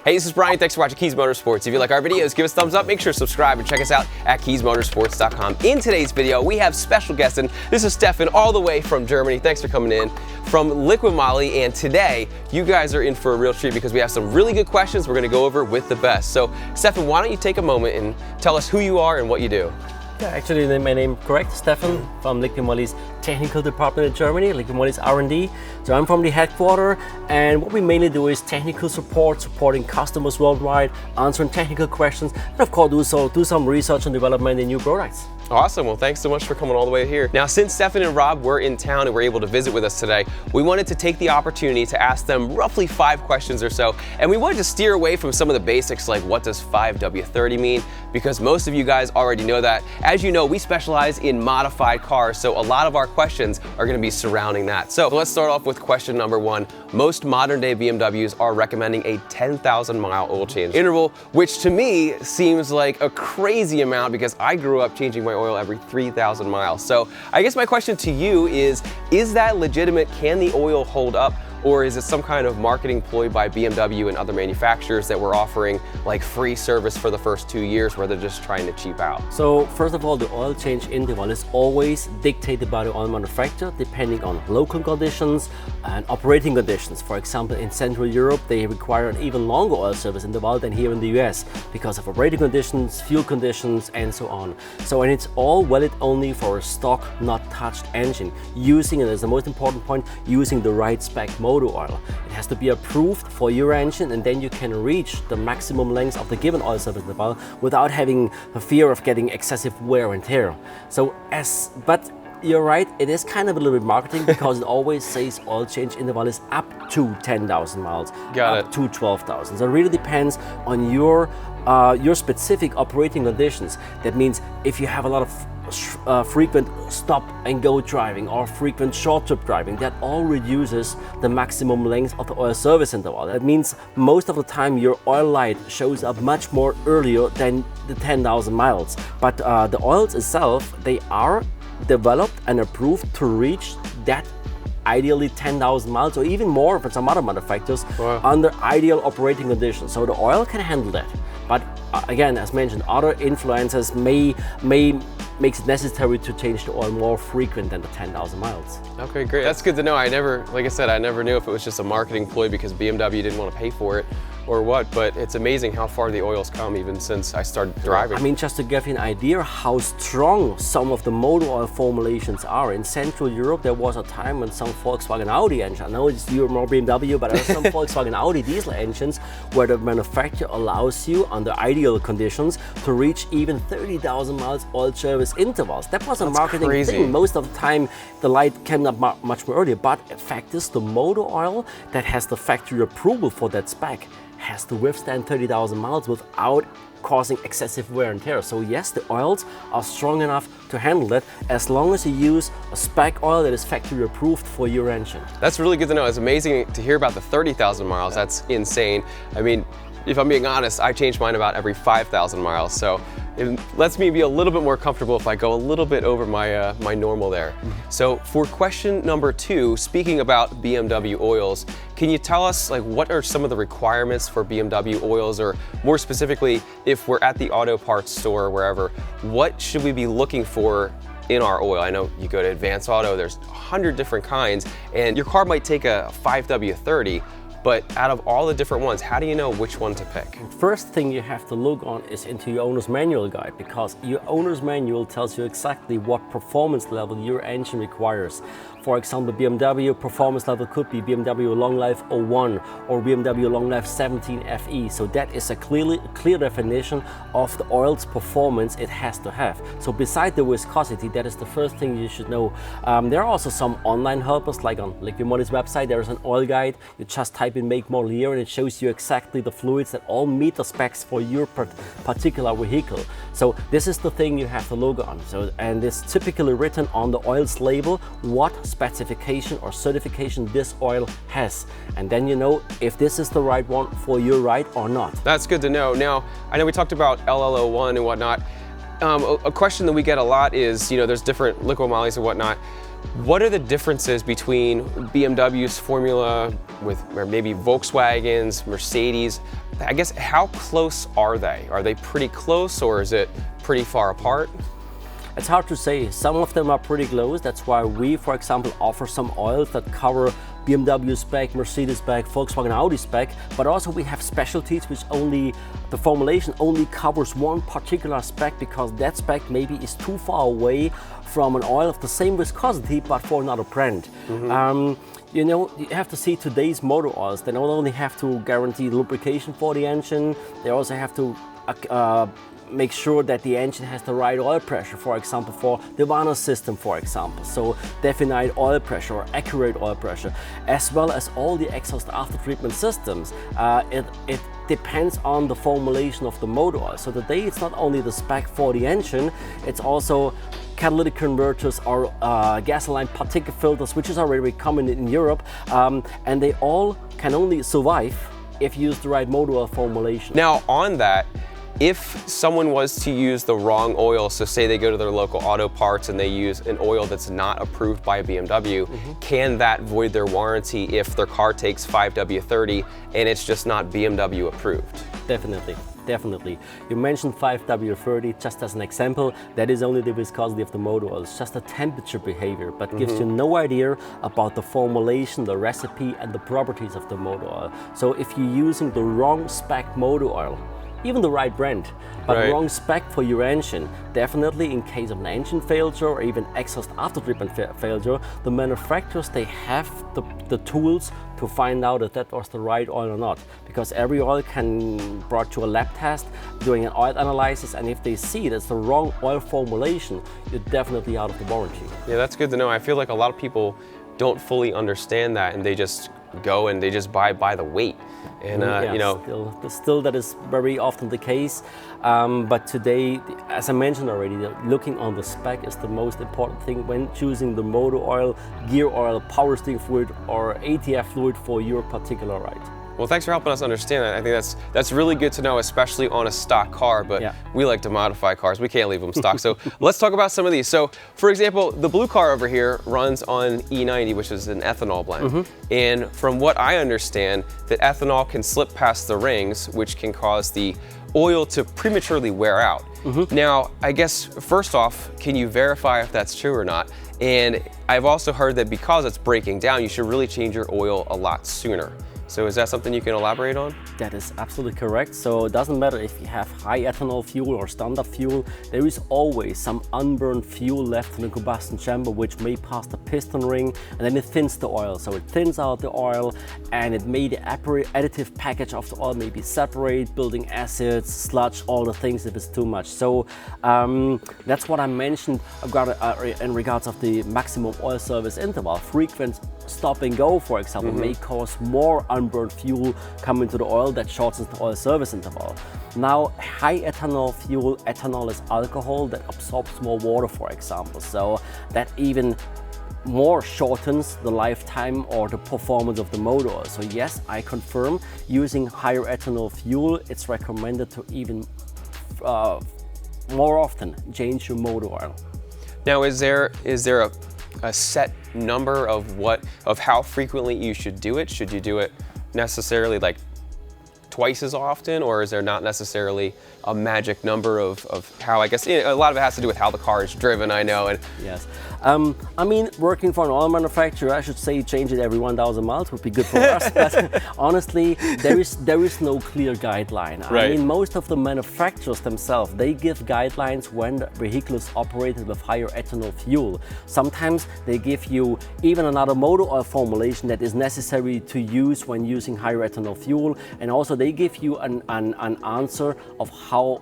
Hey, this is Bryan. Thanks for watching Kies Motorsports. If you like our videos, give us a thumbs up, make sure to subscribe, and check us out at KiesMotorsports.com. In today's video, we have special guests, and this is Steffan all the way from Germany. Thanks for coming in from Liqui Moly, and today, you guys are in for a real treat because we have some really good questions we're going to go over with the best. So, Steffan, why don't you take a moment and tell us who you are and what you do? Yeah, actually, my name is correct, Steffan, from Liqui Moly's technical department in Germany, Liqui Moly's R&D. So I'm from the headquarters, and what we mainly do is technical support, supporting customers worldwide, answering technical questions, and of course do some research and development in new products. Awesome. Well, thanks so much for coming all the way here. Now, since Steffan and Rob were in town and were able to visit with us today, we wanted to take the opportunity to ask them roughly 5 questions or so, and we wanted to steer away from some of the basics like what does 5W30 mean, because most of you guys already know that. As you know, we specialize in modified cars, so a lot of our questions are going to be surrounding that. So let's start off with question number 1. Most modern day BMWs are recommending a 10,000 mile oil change interval, which to me seems like a crazy amount because I grew up changing my oil every 3,000 miles. So I guess my question to you is that legitimate? Can the oil hold up? Or is it some kind of marketing ploy by BMW and other manufacturers that we're offering like free service for the first 2 years where they're just trying to cheap out? So first of all, the oil change interval is always dictated by the oil manufacturer depending on local conditions and operating conditions. For example, in Central Europe, they require an even longer oil service interval than here in the US because of operating conditions, fuel conditions, and so on. So, and it's all valid only for a stock, not touched engine, using, and that's the most important point, using the right spec motor oil. It has to be approved for your engine, and then you can reach the maximum length of the given oil service interval without having a fear of getting excessive wear and tear. So but you're right, it is kind of a little bit marketing because it always says oil change interval is up to 10,000 miles, up to 12,000. So it really depends on your specific operating conditions. That means if you have a lot of frequent stop and go driving or frequent short trip driving, that all reduces the maximum length of the oil service interval. That means most of the time your oil light shows up much more earlier than the 10,000 miles. But the oils itself, they are developed and approved to reach that ideally 10,000 miles or even more for some other manufacturers under ideal operating conditions. So the oil can handle that. But again, as mentioned, other influences may makes it necessary to change the oil more frequent than the 10,000 miles. Okay, great. That's good to know. Like I said, I never knew if it was just a marketing ploy because BMW didn't want to pay for it or what, but it's amazing how far the oil's come even since I started driving. I mean, just to give you an idea how strong some of the motor oil formulations are. In Central Europe, there was a time when some Volkswagen Audi engine, I know it's more BMW, but there are some Volkswagen Audi diesel engines where the manufacturer allows you, under ideal conditions, to reach even 30,000 miles oil service intervals. That was a marketing thing. Most of the time, the light came up much more earlier, but the fact is the motor oil that has the factory approval for that spec has to withstand 30,000 miles without causing excessive wear and tear. So yes, the oils are strong enough to handle that as long as you use a spec oil that is factory approved for your engine. That's really good to know. It's amazing to hear about the 30,000 miles. Yeah. That's insane. I mean, if I'm being honest, I change mine about every 5,000 miles. So it lets me be a little bit more comfortable if I go a little bit over my my normal there. So for question number 2, speaking about BMW oils, can you tell us what are some of the requirements for BMW oils, or more specifically, if we're at the auto parts store or wherever, what should we be looking for in our oil? I know you go to Advanced Auto, there's 100 different kinds, and your car might take a 5W30, but out of all the different ones, how do you know which one to pick? First thing you have to look on is into your owner's manual guide, because your owner's manual tells you exactly what performance level your engine requires. For example, BMW performance level could be BMW Long Life 01 or BMW Long Life 17 FE. So that is a clear definition of the oil's performance it has to have. So beside the viscosity, that is the first thing you should know. There are also some online helpers, like on Liqui Moly's website, there is an oil guide. You just type in make, model, year, and it shows you exactly the fluids that all meet the specs for your particular vehicle. So this is the thing you have to look on. So, and it's typically written on the oil's label what specification or certification this oil has, and then you know if this is the right one for your ride or not. That's good to know. Now, I know we talked about LL01 and whatnot. A question that we get a lot is, there's different Liqui Molys and whatnot. What are the differences between BMW's formula or maybe Volkswagen's, Mercedes? I guess, how close are they? Are they pretty close, or is it pretty far apart? It's hard to say. Some of them are pretty close. That's why we, for example, offer some oils that cover BMW spec, Mercedes spec, Volkswagen Audi spec, but also we have specialties which the formulation only covers one particular spec, because that spec maybe is too far away from an oil of the same viscosity but for another brand. You know, you have to see today's motor oils. They not only have to guarantee lubrication for the engine, they also have to make sure that the engine has the right oil pressure, for example, for the Wagner system, for example. So definite oil pressure or accurate oil pressure, as well as all the exhaust after treatment systems. It depends on the formulation of the motor oil. So today it's not only the spec for the engine, it's also catalytic converters or gasoline particle filters, which is already common in Europe, and they all can only survive if you use the right motor oil formulation. Now on that, if someone was to use the wrong oil, so say they go to their local auto parts and they use an oil that's not approved by BMW, can that void their warranty if their car takes 5W30 and it's just not BMW approved? Definitely. Definitely. You mentioned 5W30 just as an example. That is only the viscosity of the motor oil. It's just a temperature behavior, but gives you no idea about the formulation, the recipe, and the properties of the motor oil. So if you're using the wrong spec motor oil, even the right brand, but wrong spec for your engine, definitely in case of an engine failure or even exhaust after treatment failure, the manufacturers, they have the tools to find out if that was the right oil or not. Because every oil can be brought to a lab test, doing an oil analysis, and if they see that's the wrong oil formulation, you're definitely out of the warranty. Yeah, that's good to know. I feel like a lot of people don't fully understand that, and they just go and they just buy by the weight. And you know, still that is very often the case. But today, as I mentioned already, looking on the spec is the most important thing when choosing the motor oil, gear oil, power steering fluid, or ATF fluid for your particular ride. Well, thanks for helping us understand that. I think that's really good to know, especially on a stock car, but we like to modify cars. We can't leave them stock. So let's talk about some of these. So for example, the blue car over here runs on E90, which is an ethanol blend. And from what I understand, that ethanol can slip past the rings, which can cause the oil to prematurely wear out. Now, I guess first off, can you verify if that's true or not? And I've also heard that because it's breaking down, you should really change your oil a lot sooner. So is that something you can elaborate on? That is absolutely correct. So it doesn't matter if you have high ethanol fuel or standard fuel, there is always some unburned fuel left in the combustion chamber which may pass the piston ring, and then it thins the oil. So it thins out the oil, and it may the additive package of the oil may be separate, building acids, sludge, all the things if it's too much. So that's what I mentioned in regards of the maximum oil service interval. Frequent stop and go, for example, may cause more unburned fuel coming to the oil that shortens the oil service interval. Now, high ethanol fuel, ethanol is alcohol that absorbs more water, for example. So that even more shortens the lifetime or the performance of the motor oil. So yes, I confirm, using higher ethanol fuel, it's recommended to even more often change your motor oil. Now, is there a set number of how frequently you should do it? Should you do it necessarily like twice as often, or is there not necessarily a magic number of how, I guess, a lot of it has to do with how the car is driven, I know. And yes. I mean, working for an oil manufacturer, I should say change it every 1,000 miles would be good for us. But honestly, there is no clear guideline. I mean, most of the manufacturers themselves, they give guidelines when the vehicle is operated with higher ethanol fuel. Sometimes they give you even another motor oil formulation that is necessary to use when using higher ethanol fuel, and also they give you an answer of how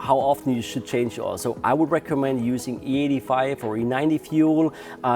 often you should change your oil. So I would recommend using E85 or E90 fuel.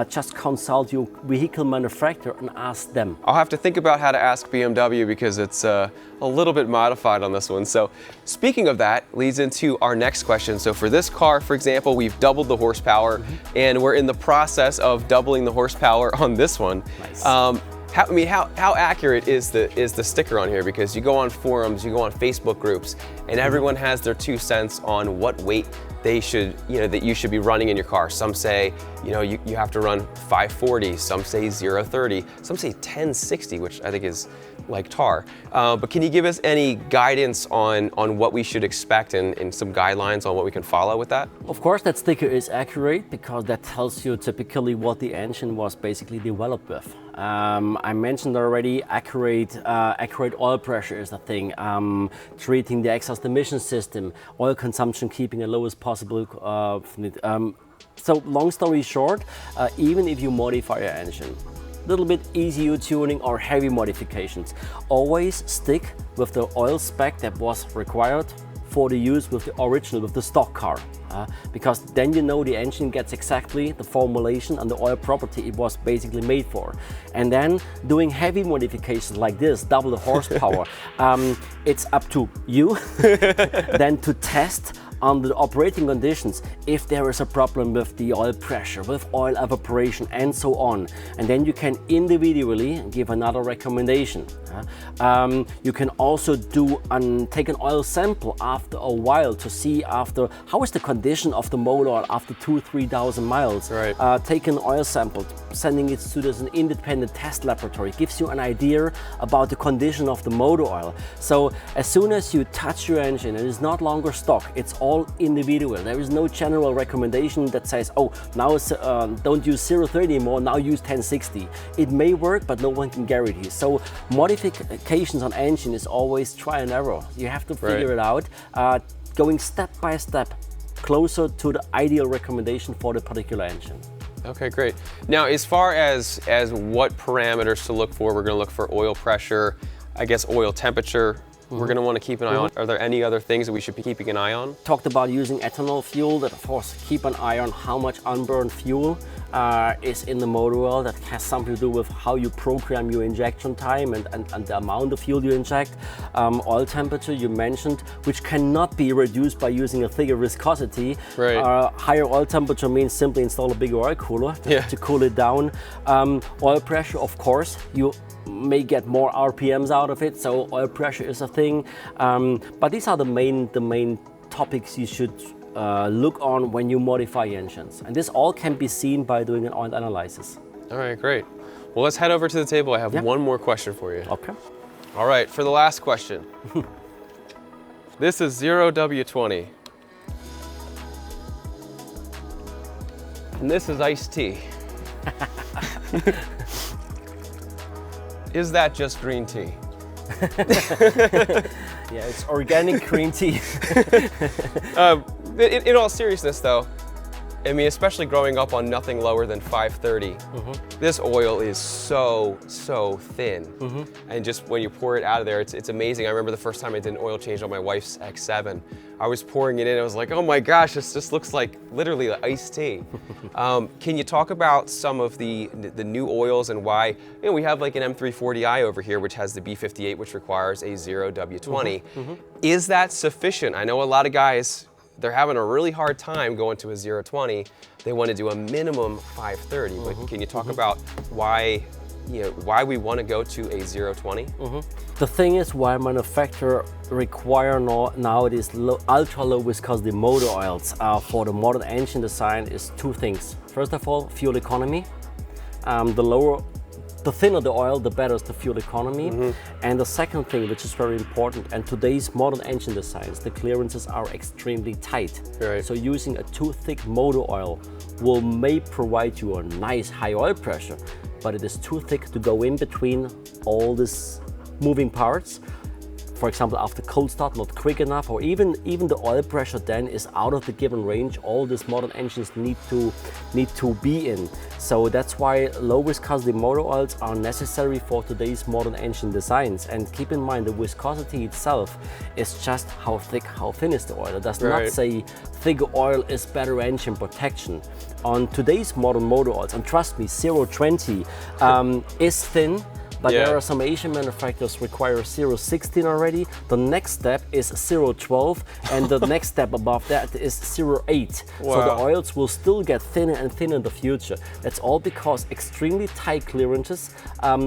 Just consult your vehicle manufacturer and ask them. I'll have to think about how to ask BMW because it's a little bit modified on this one. So speaking of that, leads into our next question. So for this car, for example, we've doubled the horsepower and we're in the process of doubling the horsepower on this one. Nice. How accurate is the sticker on here? Because you go on forums, you go on Facebook groups, and everyone has their 2 cents on what weight they should, that you should be running in your car. Some say, you have to run 540. Some say 030. Some say 1060, which I think is like tar. But can you give us any guidance on what we should expect and some guidelines on what we can follow with that? Of course, that sticker is accurate because that tells you typically what the engine was basically developed with. I mentioned already accurate oil pressure is the thing. Treating the exhaust emission system, oil consumption keeping as low as possible. So long story short, even if you modify your engine, little bit ECU tuning or heavy modifications, always stick with the oil spec that was required for the use with the original, with the stock car. Because then the engine gets exactly the formulation and the oil property it was basically made for. And then doing heavy modifications like this, double the horsepower, it's up to you then to test under the operating conditions if there is a problem with the oil pressure, with oil evaporation and so on. And then you can individually give another recommendation. You can also take an oil sample after a while to see how is the condition of the motor oil after 2,000–3,000 miles. Right. Take an oil sample, sending it to an independent test laboratory gives you an idea about the condition of the motor oil. So as soon as you touch your engine, it is not longer stock, it's all individual. There is no general recommendation that says, oh, now don't use 030 anymore, now use 1060. It may work, but no one can guarantee. So modifications on engine is always try and error. You have to figure it out, going step by step closer to the ideal recommendation for the particular engine. Okay, great. Now, as far as what parameters to look for, we're going to look for oil pressure, I guess oil temperature. We're going to want to keep an eye on. Are there any other things that we should be keeping an eye on? Talked about using ethanol fuel. That of course keep an eye on how much unburned fuel is in the motor oil. That has something to do with how you program your injection time and the amount of fuel you inject. Oil temperature you mentioned, which cannot be reduced by using a thicker viscosity. Right. Higher oil temperature means simply install a bigger oil cooler to cool it down. Oil pressure, of course, you may get more RPMs out of it, so oil pressure is a thing. But these are the main topics you should look on when you modify engines. And this all can be seen by doing an oil analysis. All right, great. Well, let's head over to the table. I have one more question for you. Okay. All right, for the last question. This is 0W20. And this is iced tea. Is that just green tea? Yeah, it's organic green tea. In all seriousness though, I mean, especially growing up on nothing lower than 530, this oil is so thin. And just when you pour it out of there, it's amazing. I remember the first time I did an oil change on my wife's X7. I was pouring it in, I was like, oh my gosh, this just looks like literally iced tea. Can you talk about some of the new oils and why, we have like an M340i over here, which has the B58, which requires a 0W20. Is that sufficient? I know a lot of guys, they're having a really hard time going to a 020. They want to do a minimum 530, but can you talk about why we want to go to a 020? The thing is why manufacturers require nowadays ultra low viscosity motor oils for the modern engine design is two things. First of all, fuel economy. The thinner the oil, the better is the fuel economy. And the second thing, which is very important, and today's modern engine designs, the clearances are extremely tight. Right. So using a too thick motor oil may provide you a nice high oil pressure, but it is too thick to go in between all these moving parts. For example, after cold start, not quick enough, or even the oil pressure then is out of the given range. All these modern engines need to be in. So that's why low viscosity motor oils are necessary for today's modern engine designs. And keep in mind, the viscosity itself is just how thick, how thin is the oil. It does not say thicker oil is better engine protection. On today's modern motor oils, and trust me, 020 is thin, but there are some Asian manufacturers require 0.16 already. The next step is 0.12, and the next step above that is 0.8. Wow. So the oils will still get thinner and thinner in the future. That's all because extremely tight clearances,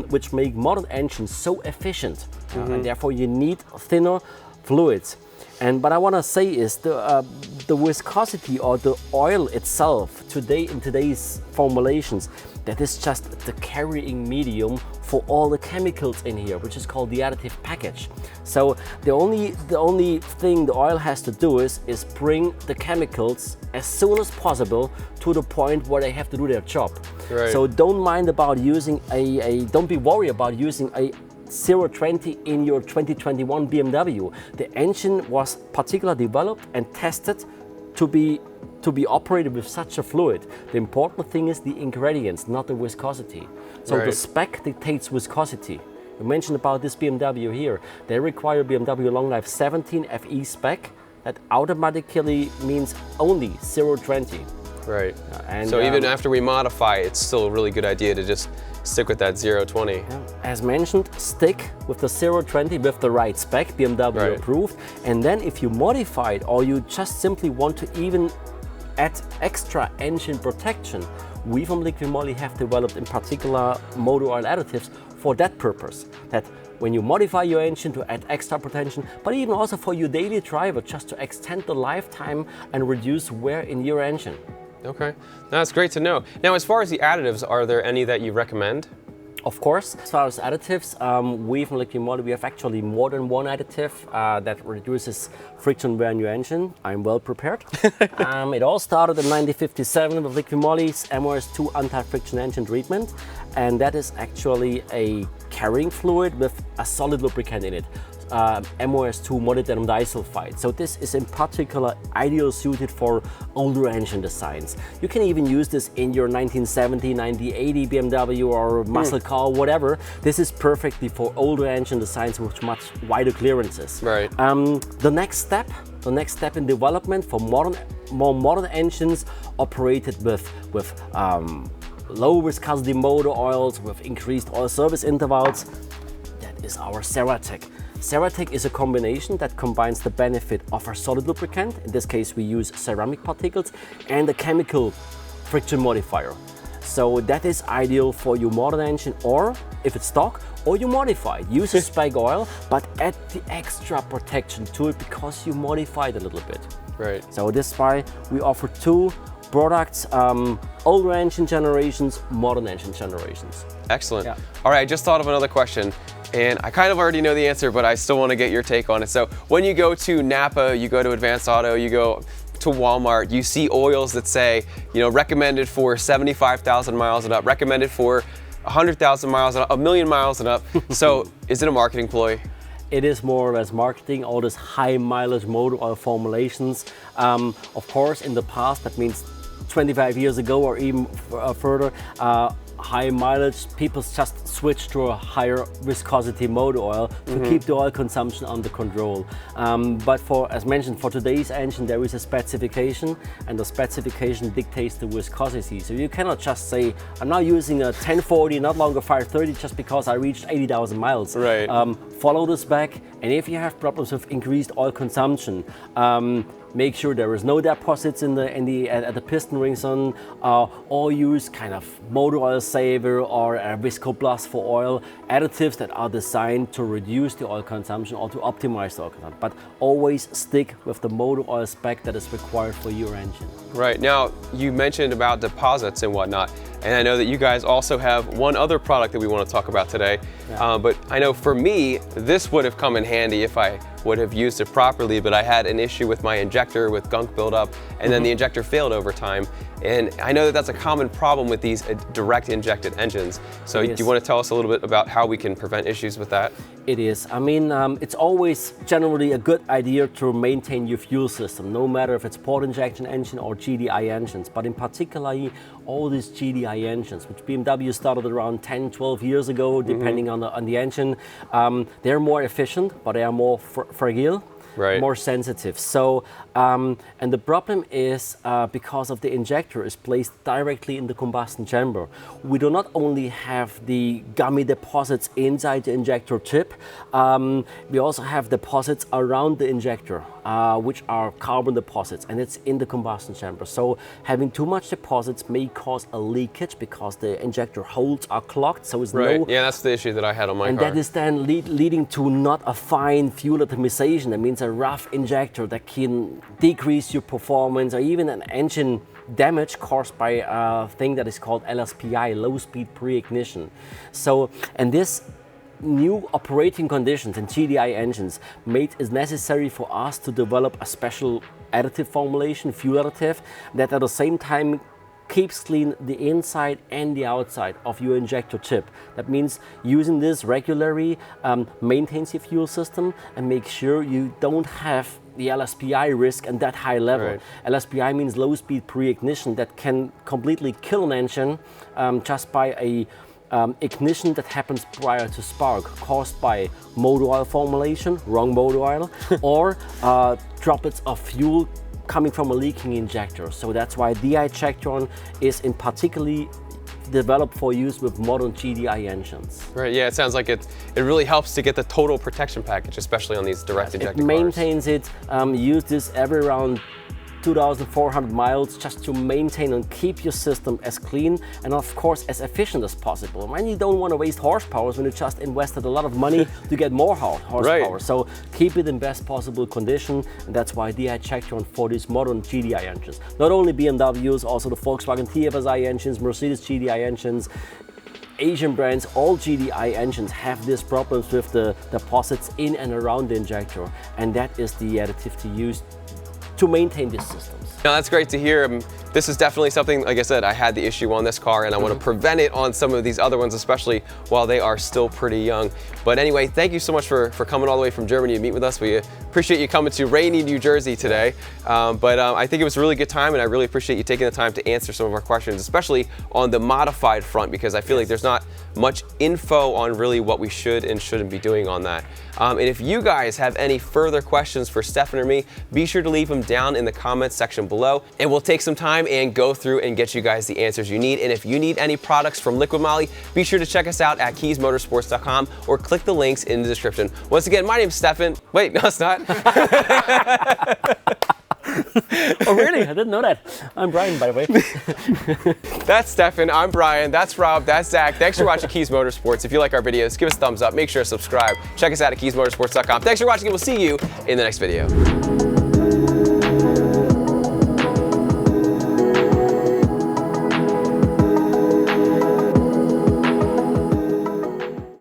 which make modern engines so efficient, and therefore you need thinner fluids. But I want to say is the viscosity or the oil itself today in today's formulations, that is just the carrying medium for all the chemicals in here, which is called the additive package. So the only thing the oil has to do is bring the chemicals as soon as possible to the point where they have to do their job. Right. So don't be worried about using a 0.20 in your 2021 BMW. The engine was particularly developed and tested to be operated with such a fluid. The important thing is the ingredients, not the viscosity. So the spec dictates viscosity. You mentioned about this BMW here. They require BMW Long Life 17 FE spec. That automatically means only 0.20. Right. So even after we modify, it's still a really good idea to just stick with that 0.20. As mentioned, stick with the 0.20 with the right spec, BMW approved. And then if you modify it or you just simply want to even add extra engine protection, we from Liqui Moly have developed in particular motor oil additives for that purpose. That when you modify your engine to add extra protection, but even also for your daily driver, just to extend the lifetime and reduce wear in your engine. Okay, that's great to know. Now, as far as the additives, are there any that you recommend? Of course, as far as additives, we from Liqui Moly, we have actually more than one additive that reduces friction wear in your engine. I'm well prepared. It all started in 1957 with Liqui Moly's MOS2 anti-friction engine treatment, and that is actually a carrying fluid with a solid lubricant in it. MOS2 molybdenum disulfide. So this is in particular ideal suited for older engine designs. You can even use this in your 1970, 1980 BMW or muscle car, whatever. This is perfectly for older engine designs with much wider clearances. Right. The next step in development for more modern engines operated with low viscosity motor oils with increased oil service intervals, that is our Ceratec. Ceratec is a combination that combines the benefit of a solid lubricant, in this case we use ceramic particles, and a chemical friction modifier. So that is ideal for your modern engine, or if it's stock, or you modify it. Use a spec oil, but add the extra protection to it because you modified a little bit. Right. So this is why we offer two products, older engine generations, modern engine generations. Excellent. Yeah. All right, I just thought of another question, and I kind of already know the answer, but I still want to get your take on it. So when you go to Napa, you go to Advanced Auto, you go to Walmart, you see oils that say, you know, recommended for 75,000 miles and up, recommended for 100,000 miles and up, 1,000,000 miles and up. So is it a marketing ploy? It is more or less marketing, all these high mileage motor oil formulations. Of course, in the past, that means 25 years ago or even further, high mileage, people just switch to a higher viscosity motor oil to keep the oil consumption under control. But as mentioned, for today's engine, there is a specification, and the specification dictates the viscosity. So you cannot just say, I'm now using a 1040, not longer 530, just because I reached 80,000 miles. Right. Follow the spec, and if you have problems with increased oil consumption, make sure there is no deposits at the piston rings on, or use kind of motor oil saver or a Visco Plus for oil additives that are designed to reduce the oil consumption or to optimize the oil consumption. But always stick with the motor oil spec that is required for your engine. Right. Now, you mentioned about deposits and whatnot, and I know that you guys also have one other product that we want to talk about today. Yeah. But I know for me, this would have come in handy if I would have used it properly, but I had an issue with my injector with gunk buildup, and then the injector failed over time. And I know that that's a common problem with these direct injected engines. So do you want to tell us a little bit about how we can prevent issues with that? It is. I mean, it's always generally a good idea to maintain your fuel system, no matter if it's port injection engine or GDI engines, but in particular all these GDI engines, which BMW started around 10, 12 years ago, depending on the engine. They're more efficient, but they are more fragile. more sensitive. So, and the problem is because of the injector is placed directly in the combustion chamber. We do not only have the gummy deposits inside the injector tip, we also have deposits around the injector, which are carbon deposits, and it's in the combustion chamber. So having too much deposits may cause a leakage because the injector holes are clogged. So it's yeah, that's the issue that I had on my car. And that is then leading to not a fine fuel atomization. That means a rough injector that can decrease your performance, or even an engine damage caused by a thing that is called LSPI, low speed pre-ignition. So, and this new operating conditions in GDI engines made it necessary for us to develop a special additive formulation, fuel additive, that at the same time keeps clean the inside and the outside of your injector tip. That means using this regularly maintains your fuel system and makes sure you don't have the LSPI risk at that high level. Right. LSPI means low speed pre-ignition that can completely kill an engine just by a ignition that happens prior to spark, caused by motor oil formulation, wrong motor oil, or droplets of fuel coming from a leaking injector. So that's why di-Ejectron is in particularly developed for use with modern GDI engines. Right, yeah, it sounds like it really helps to get the total protection package, especially on these direct injector cars. It maintains it, use this every around 2,400 miles just to maintain and keep your system as clean and of course as efficient as possible. And you don't want to waste horsepower when you just invested a lot of money to get more horsepower. Right. So keep it in best possible condition, and that's why di-Ejectron for these modern GDI engines. Not only BMWs, also the Volkswagen TFSI engines, Mercedes GDI engines, Asian brands, all GDI engines have these problems with the deposits in and around the injector, and that is the additive to use to maintain these systems. Now that's great to hear. This is definitely something, like I said, I had the issue on this car and I want to prevent it on some of these other ones, especially while they are still pretty young. But anyway, thank you so much for coming all the way from Germany to meet with us. We appreciate you coming to rainy New Jersey today. I think it was a really good time, and I really appreciate you taking the time to answer some of our questions, especially on the modified front, because I feel like there's not much info on really what we should and shouldn't be doing on that. And if you guys have any further questions for Steffan or me, be sure to leave them down in the comments section below, and we'll take some time and go through and get you guys the answers you need. And if you need any products from LiquiMoly, be sure to check us out at KiesMotorsports.com or click the links in the description. Once again, my name's Steffan. Wait, no, it's not. Oh, really? I didn't know that. I'm Bryan, by the way. That's Steffan, I'm Bryan, that's Rob, that's Zach. Thanks for watching Kies Motorsports. If you like our videos, give us a thumbs up, make sure to subscribe. Check us out at KiesMotorsports.com. Thanks for watching, and we'll see you in the next video.